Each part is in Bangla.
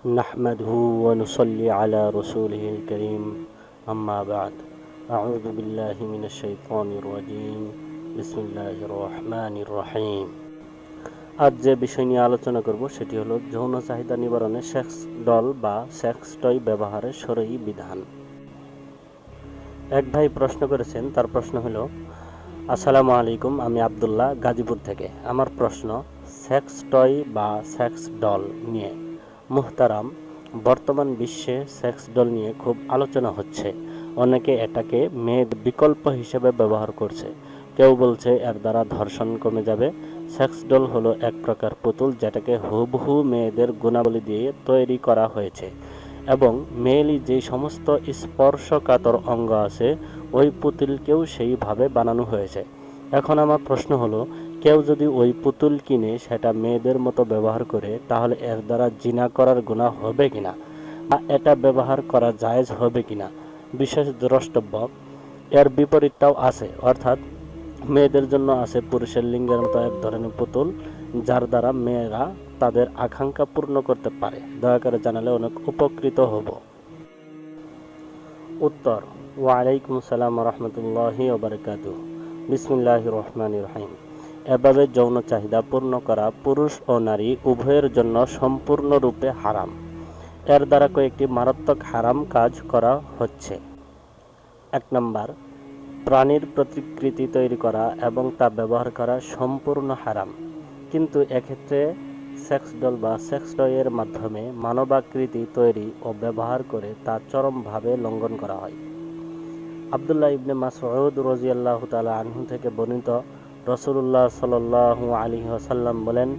نحمده ونصلي على رسوله الكريم أما بعد أعوذ بالله من الشيطان الرجيم بسم الله الرحمن الرحيم। আজ যে বিষয় নিয়ে আলোচনা করব সেটি হলো যৌন চাহিদা নিবারণে সেক্স ডল বা সেক্স টয় ব্যবহারের শরঈ বিধান। এক ভাই প্রশ্ন করেছেন, তার প্রশ্ন হলো, আসসালামু আলাইকুম, আমি আব্দুল্লাহ, গাজীপুর থেকে। আমার প্রশ্ন সেক্স টয় বা সেক্স ডল নিয়ে। মুহতারাম, বর্তমান বিশ্বে সেক্স ডল নিয়ে খুব আলোচনা হচ্ছে। অনেকে এটাকে মেয়েদের বিকল্প হিসেবে ব্যবহার করছে। কেউ বলছে এর দ্বারা ধর্ষণ কমে যাবে। সেক্স ডল হলো এক প্রকার পুতুল যেটাকে হুবহু মেয়েদের গুণাবলী দিয়ে তৈরি করা হয়েছে এবং মেয়েলি যে সমস্ত স্পর্শকাতর অঙ্গ আছে ওই পুতুলকেও সেইভাবে বানানো হয়েছে। এখন আমার প্রশ্ন হলো, কেউ যদি ওই পুতুল কিনে সেটা মেয়েদের মতো ব্যবহার করে, তাহলে এর দ্বারা জিনা করার গুনাহ হবে কিনা, বা এটা ব্যবহার করা জায়েজ হবে কিনা? বিশেষ দ্রষ্টব্য, এর বিপরীতটাও আছে, অর্থাৎ মেয়েদের জন্য আছে পুরুষের লিঙ্গের মতো এক ধরনের পুতুল যার দ্বারা মেয়েরা তাদের আকাঙ্ক্ষা পূর্ণ করতে পারে। দয়া করে জানালে অনেক উপকৃত হব। উত্তর: ওয়ালাইকুম আসসালাম রহমতুল্লাহি ওয়া বারাকাতুহু। বিসমিল্লাহির রহমানির রহিম। এভাবে যৌন চাহিদা পূর্ণ করা পুরুষ ও নারী উভয়ের জন্য সম্পূর্ণরূপে হারাম। এর দ্বারা কয়েকটি মারাত্মক হারাম কাজ করা হচ্ছে। 1 নম্বর, প্রাণীর প্রতিকৃতি তৈরি করা এবং তা ব্যবহার করা সম্পূর্ণ হারাম, কিন্তু এক্ষেত্রে সেক্স ডল বা সেক্স টয়ের মাধ্যমে মানবাকৃতি তৈরি ও ব্যবহার করে তা চরমভাবে লঙ্ঘন করা হয়। আব্দুল্লাহ ইবনে মাসউদ রাদিয়াল্লাহু তাআলা আনহু থেকে বর্ণিত, রাসূলুল্লাহ সাল্লাল্লাহু আলাইহি ওয়াসাল্লাম বলেন,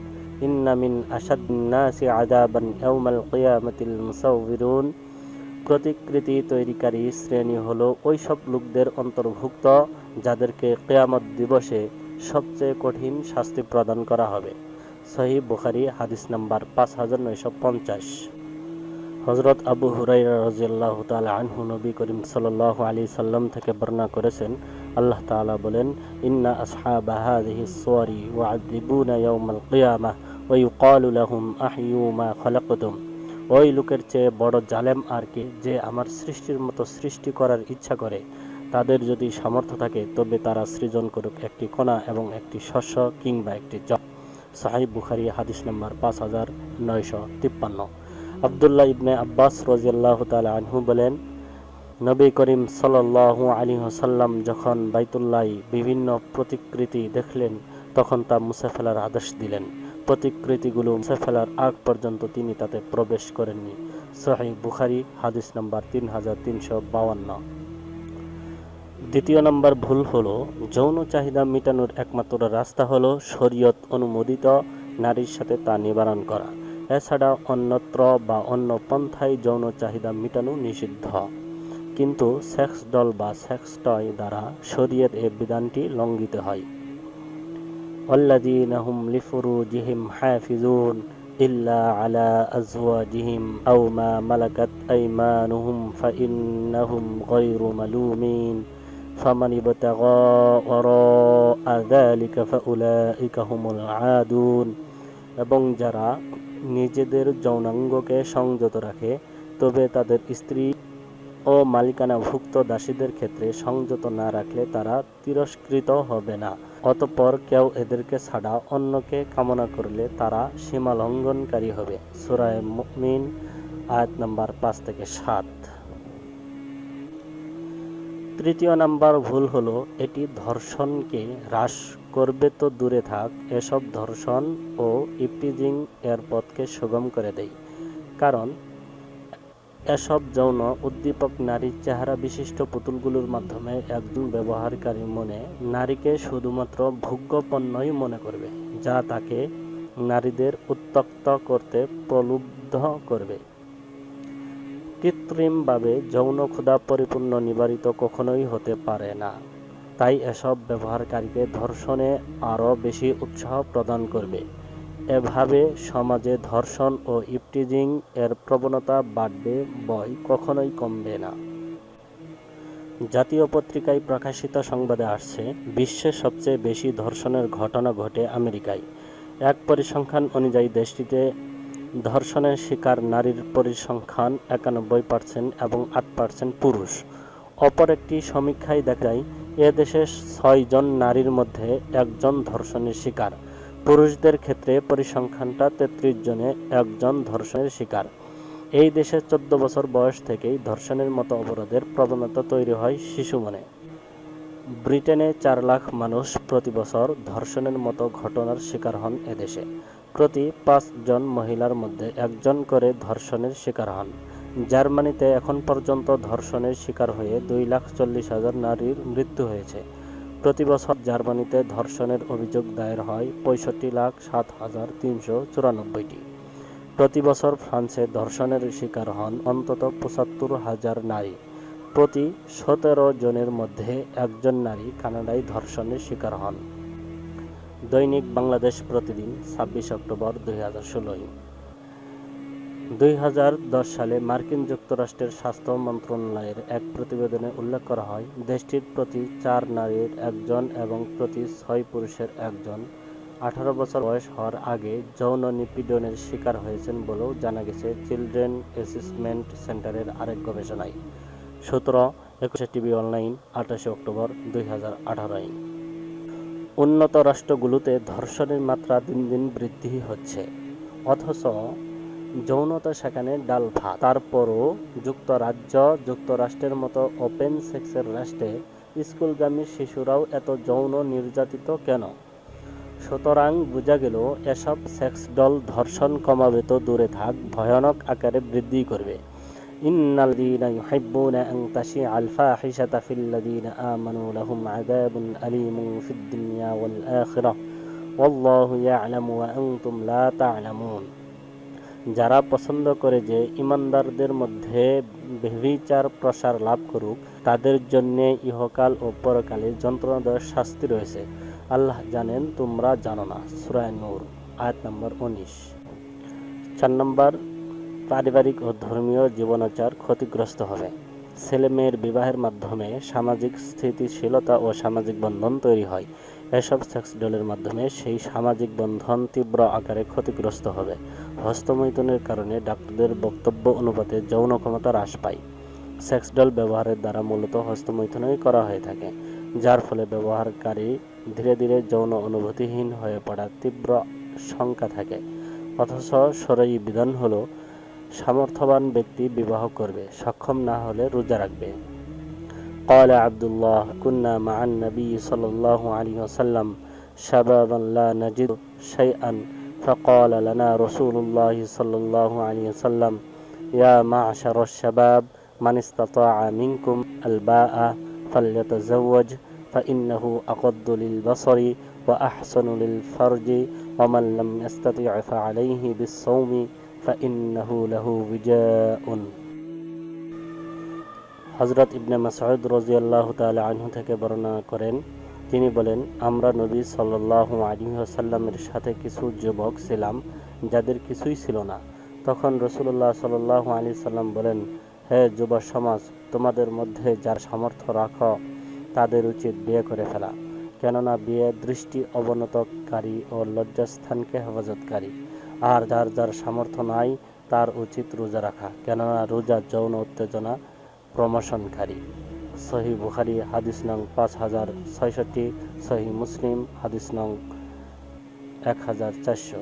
ইন্না মিন আশাদ্দিন নাসি আযাবান ইয়াউমাল কিয়ামাতিল মুসাউবিরুন। প্রতিকৃতি তৈরিকারী শ্রেণী হলো ওই সব লোকদের অন্তর্ভুক্ত যাদেরকে কিয়ামত দিবসে সবচেয়ে কঠিন শাস্তি প্রদান করা হবে। সহিহ বুখারী, হাদিস নাম্বার 5950। হযরত আবু হুরায়রা রাদিয়াল্লাহু তাআলা আনহু নবী করিম সাল্লাল্লাহু আলাইহি সাল্লাম থেকে বর্ণনা করেছেন, আল্লাহ তাআলা বলেন, ইন্না আসহাবা হাযিহিস সুওয়ারি ওয়া'আযিবুনা ইয়াওমাল কিয়ামাহ ওয়া ইউকালু লাহুম আহইয়ু মা খালাকতুম। ওই লোকের চেয়ে বড় জালেম আর কে, যে আমার সৃষ্টির মতো সৃষ্টি করার ইচ্ছা করে। তাদের যদি সামর্থ্য থাকে তবে তারা সৃজন করুক একটি কণা এবং একটি শস্য কিংবা একটি জব। সহিহ বুখারী, হাদিস নাম্বার 5953। আব্দুল্লাহ ইবনে আব্বাস রাদিয়াল্লাহু তাআলা আনহু বলেন, নবী করিম সাল্লাল্লাহু আলাইহি ওয়াসাল্লাম যখন বাইতুল্লাহ বিভিন্ন প্রতিকৃতি দেখলেন তখন তা মুছে ফেলার আদেশ দিলেন। প্রতিকৃতিগুলো মুছে ফেলার আগ পর্যন্ত তিনি তাতে প্রবেশ করেননি। সহিহ বুখারী, হাদিস নাম্বার 3352। দ্বিতীয় নম্বর ভুল হলো, যৌন চাহিদা মেটানোর একমাত্র রাস্তা হলো শরীয়ত অনুমোদিত নারীর সাথে তা নিবারণ করা। এছাড়া অন্যত্র বা অন্য পন্থায় যৌন চাহিদা মেটানো নিষিদ্ধ। কিন্তু সেক্স ডল বা সেক্স টয় দ্বারা শরীয়ত এ বিধানটি লঙ্ঘিত হয়। ওয়াল্লাযীনা হুম লিফুরুজিহিম হাফিজুন ইল্লা আলা আজওয়াজিহিম আও মা মালাকাত আইমানুহুম ফাইন্নাহুম গায়রু মালুমিন ফামান ইবতাগা ওয়ারাআ যালিকা ফাউলাইকা হুমুল আদুন। এবং যারা নিজেদের যৌনাঙ্গকে সংযত রাখে তবে তাদের স্ত্রী ও মালিকানাভুক্ত দাসীদের ক্ষেত্রে সংযত না রাখলে তারা তিরস্কৃত হবে না। অতঃপর কেউ এদেরকে ছাড়া অন্যকে কামনা করলে তারা সীমা লঙ্ঘনকারী হবে। সূরা মুমিন, আয়াত নাম্বার 5 থেকে 7। তৃতীয় নাম্বার ভুল হলো, এটি ধর্ষণকে হ্রাস করবে তো দূরে থাক, এসব ধর্ষণ ও ইপটিজিং এর পথকে সুগম করে দেয়। কারণ এসব যৌন উদ্দীপক নারীর চেহারা বিশিষ্ট পুতুলগুলোর মাধ্যমে একজন ব্যবহারকারী মনে নারীকে শুধুমাত্র ভোগ্য পণ্যই মনে করবে, যা তাকে নারীদের উত্ত্যক্ত করতে প্রলুব্ধ করবে। কৃত্রিমভাবে যৌন ক্ষুধা পরিপূর্ণ নিবারিত কখনোই হতে পারে না। তাই এসব ব্যবহারকারীকে ধর্ষণে আরও বেশি উৎসাহ প্রদান করবে। এভাবে সমাজে ধর্ষণ ও ইপটিজিং এর প্রবণতা বাড়বে, বই কখনোই কমবে না। জাতীয় পত্রিকায় প্রকাশিত সংবাদে আসছে, বিশ্বে সবচেয়ে বেশি ধর্ষণের ঘটনা ঘটে আমেরিকায়। এক পরিসংখ্যান অনুযায়ী দেশটিতে ধর্ষণের শিকার নারীর পরিসংখ্যান 91% এবং 8% পুরুষ। অপর একটি সমীক্ষায় দেখা যায় এদেশে 6 জন নারীর মধ্যে একজন ধর্ষণের শিকার। পুরুষদের ক্ষেত্রে পরিসংখ্যানটা 33 জনে একজন ধর্ষণের শিকার। এই দেশে 14 বছর বয়স থেকেই ধর্ষণের মতো অপরাধের প্রবণতা তৈরি হয় শিশু মনে। ব্রিটেনে 4 লাখ মানুষ প্রতি বছর ধর্ষণের মতো ঘটনার শিকার হন এদেশে। প্রতি 5 জন মহিলার মধ্যে একজন করে ধর্ষণের শিকার হন। জার্মানিতে এখন পর্যন্ত ধর্ষণের শিকার হয়ে 2,40,000 নারীর মৃত্যু হয়েছে। প্রতি বছর জার্মানিতে ধর্ষণের অভিযোগ দায়ের হয় 65,07,394টি। প্রতি বছর ফ্রান্সে ধর্ষণের শিকার হন অন্তত 75,000 নারী। প্রতি 17 জনের মধ্যে একজন নারী কানাডায় ধর্ষণের শিকার হন। দৈনিক বাংলাদেশ প্রতিদিন 26 অক্টোবর 2016। 2010 সালে মার্কিন যুক্তরাষ্ট্রের স্বাস্থ্য মন্ত্রণালয়ের এক প্রতিবেদনে উল্লেখ করা হয়, দেশটির প্রতি 4 নারীর একজন এবং প্রতি 6 পুরুষের একজন 18 বছর বয়স হওয়ার আগে যৌন নিপীড়নের শিকার হয়েছেন বলেও জানা গেছে চিলড্রেন অ্যাসেসমেন্ট সেন্টারের আরেক গবেষণায়। সূত্র 21 টিভি অনলাইন 28 অক্টোবর 2018। উন্নত রাষ্ট্রগুলোতে ধর্ষণের মাত্রা দিন দিন বৃদ্ধি হচ্ছে, অথচ যৌনতা সেখানে ডাল ভাত। তারপরও যুক্তরাষ্ট্রের মতো ওপেন সেক্সের রাষ্ট্রে স্কুলগামী শিশুরাও এত যৌন নির্যাতিত কেন? সুতরাং বোঝা গেল এসব সেক্স ডল ধর্ষণ কমাবে তো দূরে থাক, ভয়ানক আকারে বৃদ্ধি করবে। ইন্নাল্লাযীনা ইউহিব্বুনা আন তাশিআল ফাহিশাতা ফিল্লাযীনা আমানু লাহুম আযাবুন আলীমুন ফিদ দুনিয়া ওয়াল আখিরাহ ওয়াল্লাহু ইয়া'লামু ওয়া আনতুম লা তা'লামুন। যারা পছন্দ করে যে ঈমানদারদের মধ্যে ব্যভিচার প্রসার লাভ করুক, তাদের জন্য ইহকাল ও পরকালে যন্ত্রণাদায়ক শাস্তি রয়েছে। আল্লাহ জানেন, তোমরা জানো না। সূরা নূর আয়াত নম্বর 19। 4 নম্বর, পারিবারিক ও ধর্মীয় জীবনাচার ক্ষতিগ্রস্ত হবে। ছেলে মেয়ের বিবাহের মাধ্যমে সামাজিক স্থিতিশীলতা ও সামাজিক বন্ধন তৈরি হয়। এসব সেক্স ডলের মাধ্যমে সেই সামাজিক বন্ধন তীব্র আকারে ক্ষতিগ্রস্ত হবে। হস্তমৈথুনের কারণে ডাক্তারদের বক্তব্য অনুপাতে যৌন ক্ষমতা হ্রাস পায়। সেক্স ডল ব্যবহারের দ্বারা মূলত হস্তমৈথুনই করা হয়ে থাকে, যার ফলে ব্যবহারকারী ধীরে ধীরে যৌন অনুভূতিহীন হয়ে পড়ার তীব্র শঙ্কা থাকে। অথচ শরঈ বিধান হলো, সামর্থ্যবান ব্যক্তি বিবাহ করবে, সক্ষম না হলে রোজা রাখবে। قال عبد الله كنا مع النبي صلى الله عليه وسلم شبابا لا نجد شيئا فقال لنا رسول الله صلى الله عليه وسلم يا معشر الشباب من استطاع منكم الباءة فليتزوج فإنه أغض للبصر وأحسن للفرج ومن لم يستطع فعليه بالصوم فإنه له وجاء। হযরত ইবনে মাসউদ রাদিয়াল্লাহু তাআলা আনহু থেকে বর্ণনা করেন, তিনি বলেন, আমরা নবী সাল্লাল্লাহু আলাইহি ওয়াসাল্লামের সাথে কিছু যুবক ছিলাম যাদের কিছুই ছিল না। তখন রাসূলুল্লাহ সাল্লাল্লাহু আলাইহি ওয়াসাল্লাম বলেন, হে যুব সমাজ, তোমাদের মধ্যে যার সামর্থ্য রাখো তাদের উচিত বিয়ে করে ফেলা, কেননা বিয়ে দৃষ্টি অবনতকারী ও লজ্জাস্থানকে হেফাজতকারী। আর যার সামর্থ্য নাই তার উচিত রোজা রাখা, কেননা রোজা যৌন উত্তেজনা প্রমোশনকারী। সহিহ বুখারী হাদিস নং 5066, সহিহ মুসলিম হাদিস নং 1400।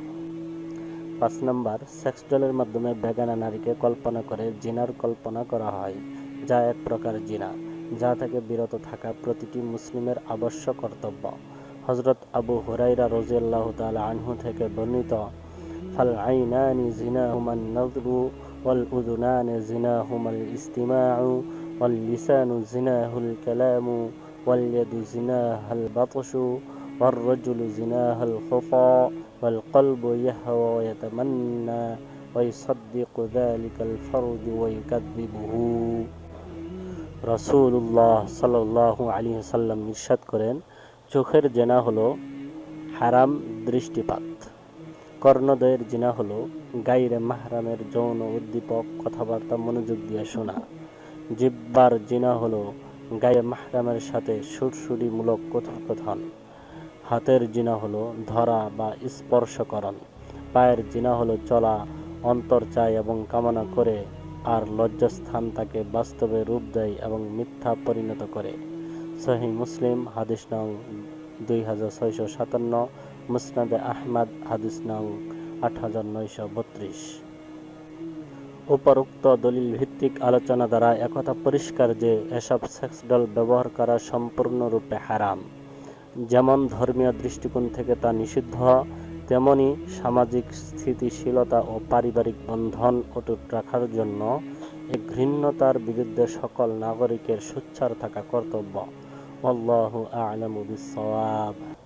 5 নম্বর, সেক্স ডলের মাধ্যমে বেগানা নারীকে কল্পনা করে জিনার কল্পনা করা হয়, যা এক প্রকার জিনা, যা থেকে বিরত থাকা প্রতিটি মুসলিমের আবশ্যক কর্তব্য। হযরত আবু হুরায়রা রাদিয়াল্লাহু তাআলা আনহু থেকে বর্ণিত, ফাল আইনানি জিনাহুমান নাযরু ওয়াল উযুনানি জিনাহুমাল ইসতিমাউ ওয়াল লিসানু জিনাহুল কালামু ওয়াল ইয়াদু জিনাহাল বাতশু ওয়ার রাজুলু জিনাহাল খুতা ওয়াল কলবু ইয়াহওয়া ওয়া ইয়াতামান্না ওয়া ইউসাদ্দিকু যালিকাল ফারজু ওয়া ইউকাযযিবুহু। রাসূলুল্লাহ সাল্লাল্লাহু আলাইহি ওয়াসাল্লাম ইরশাদ করেন, চোখের জিনা হলো হারাম দৃষ্টিপাত, কর্ণদ্বয়ের জিনা হলো গায়রে মাহরামের যৌন উদ্দীপক কথাবার্তা মনোযোগ দিয়ে শোনা, জিহ্বার জিনা হলো গায়রে মাহরামের সাথে সুরসুরিমূলক কথোপকথন, হাতের জিনা হলো ধরা বা স্পর্শকরণ, পায়ের জিনা হলো চলা অন্তর চায় এবং কামনা করে, আর লজ্জাস্থান তাকে বাস্তবে রূপ দেয় এবং মিথ্যা পরিণত করে। সহিহ মুসলিম হাদিস নং 2657, মুসনাদে আহমদ হাদিস নং 8932। উপরোক্ত দলিল ভিত্তিক আলোচনা দ্বারা একথা পরিষ্কার যে এসব সেক্স ডল ব্যবহার করা সম্পূর্ণরূপে হারাম। যেমন ধর্মীয় দৃষ্টিকোণ থেকে তা নিষিদ্ধ, তেমনি সামাজিক স্থিতিশীলতা ও পারিবারিক বন্ধন অটুট রাখার জন্য এই ঘৃণ্যতার বিরুদ্ধে সকল নাগরিকের সোচ্চার থাকা কর্তব্য। আল্লাহু আ'লামু বিস-সাওয়াব।